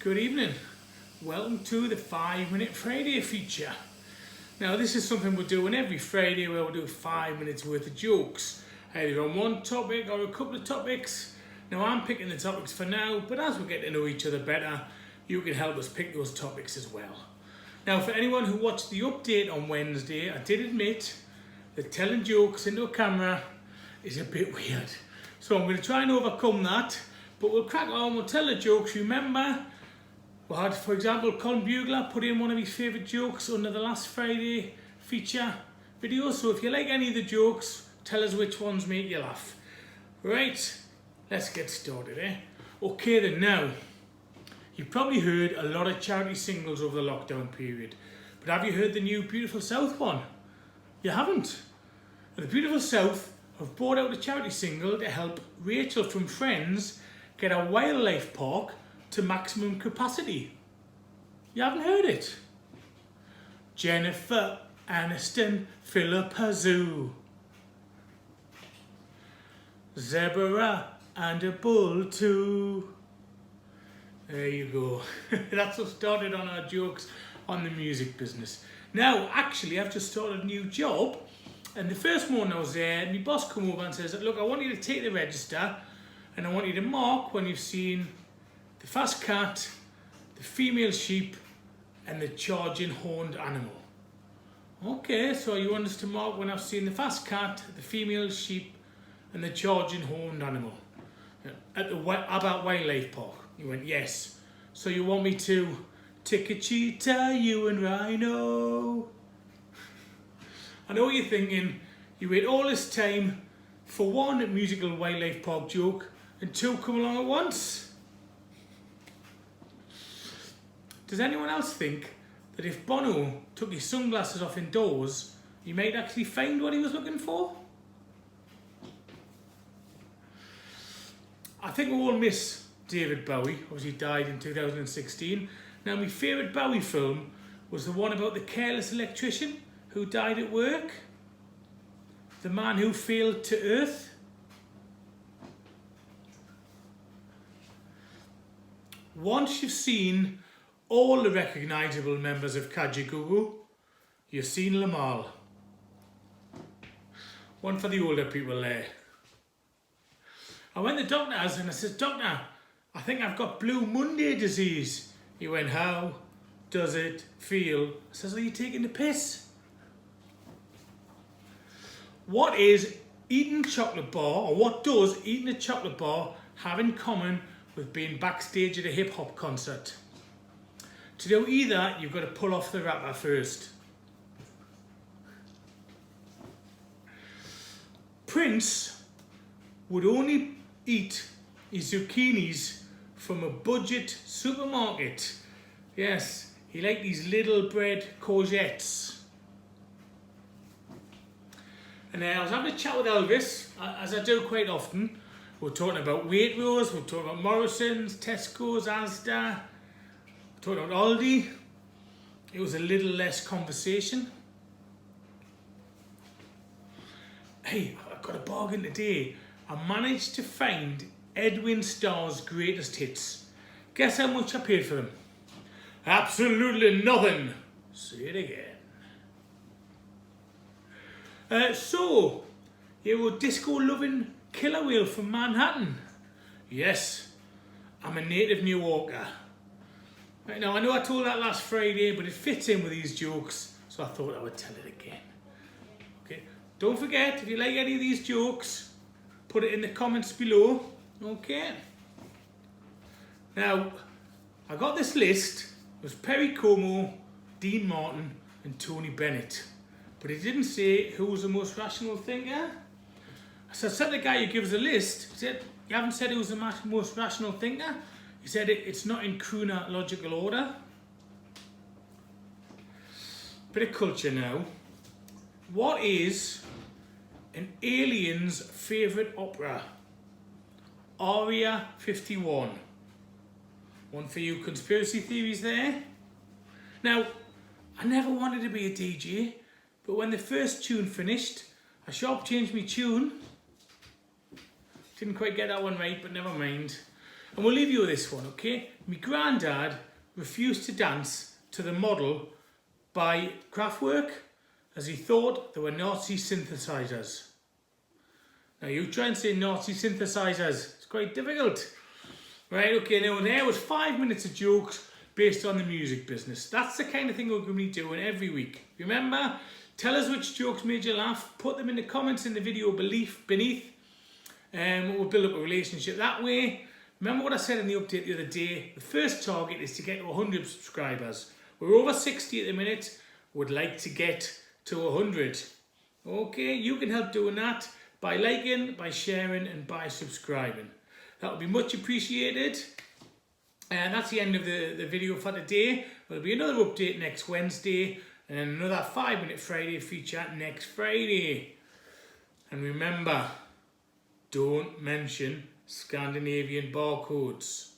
Good evening. Welcome to the 5-Minute Friday feature. Now this is something we're doing every Friday where we'll do 5 minutes worth of jokes, either on one topic or a couple of topics. Now I'm picking the topics for now, but as we get to know each other better, you can help us pick those topics as well. Now for anyone who watched the update on Wednesday, I did admit that telling jokes into a camera is a bit weird. So I'm going to try and overcome that, but we'll crack on, we'll tell the jokes. Remember, we had, for example, Colin Bugler put in one of his favourite jokes under the last Friday feature video. So if you like any of the jokes, tell us which ones make you laugh. Right, let's get started, eh? Okay then, now, you've probably heard a lot of charity singles over the lockdown period. But have you heard the new Beautiful South one? You haven't? The Beautiful South have brought out a charity single to help Rachel from Friends get a wildlife park to maximum capacity. You haven't heard it? Jennifer Aniston, Philip Zoo. Zebra and a bull too. There you go. That's what started on our jokes on the music business. Now, actually, I've just started a new job, and the first morning I was there, my boss come over and says, look, I want you to take the register, and I want you to mark when you've seen the fast cat, the female sheep, and the charging horned animal. Okay, so you want us to mark when I've seen the fast cat, the female sheep, and the charging horned animal at the Abbott Wildlife Park. You went, yes. So you want me to take a cheetah, you and rhino? I know what you're thinking. You wait all this time for one musical wildlife park joke and two come along at once. Does anyone else think that if Bono took his sunglasses off indoors, he might actually find what he was looking for? I think we all miss David Bowie, obviously died in 2016. Now my favourite Bowie film was the one about the careless electrician who died at work. The Man Who Failed to Earth. Once you've seen all the recognisable members of Kajagoogoo, you've seen them all. One for the older people there. I went to the doctor's and I said, Doctor, I think I've got Blue Monday disease. He went, how does it feel? I says, are you taking the piss? What is eating chocolate bar, or what does eating a chocolate bar have in common with being backstage at a hip hop concert? To do either, you've got to pull off the wrapper first. Prince would only eat his zucchinis from a budget supermarket. Yes, he liked these little bread courgettes. And I was having a chat with Elvis, as I do quite often. We're talking about Waitrose, we're talking about Morrison's, Tesco's, Asda, we're talking about Aldi. It was a little less conversation. Hey, I've got a bargain today. I managed to find Edwin Starr's greatest hits. Guess how much I paid for them? Absolutely nothing. Say it again. So, you're a disco-loving killer whale from Manhattan? Yes, I'm a native New Yorker. Right, now, I know I told that last Friday, but it fits in with these jokes, so I thought I would tell it again. Okay, don't forget, if you like any of these jokes, put it in the comments below. Okay. Now, I got this list. It was Perry Como, Dean Martin, and Tony Bennett. But it didn't say who was the most rational thinker. So I said to the guy who gives a list, he said, you haven't said who was the most rational thinker? He said it's not in chronological order. Bit of culture now. What is an alien's favourite opera? Aria 51. One for you conspiracy theories there. Now, I never wanted to be a DJ, but when the first tune finished, I sharp changed my tune. Didn't quite get that one right, but never mind. And we'll leave you with this one, okay? My granddad refused to dance to the model by Kraftwerk as he thought they were Nazi synthesizers. Now you try and say Nazi synthesizers, it's quite difficult. Right, okay, now there was 5 minutes of jokes based on the music business. That's the kind of thing we're going to be doing every week. Remember, tell us which jokes made you laugh, put them in the comments in the video beneath, and we'll build up a relationship that way. Remember what I said in the update the other day, the first target is to get to 100 subscribers. We're over 60 at the minute, would like to get to 100. Okay, you can help doing that by liking, by sharing and by subscribing. That would be much appreciated. And that's the end of the video for today. There'll be another update next Wednesday and another 5 Minute Friday feature next Friday. And remember, don't mention Scandinavian barcodes.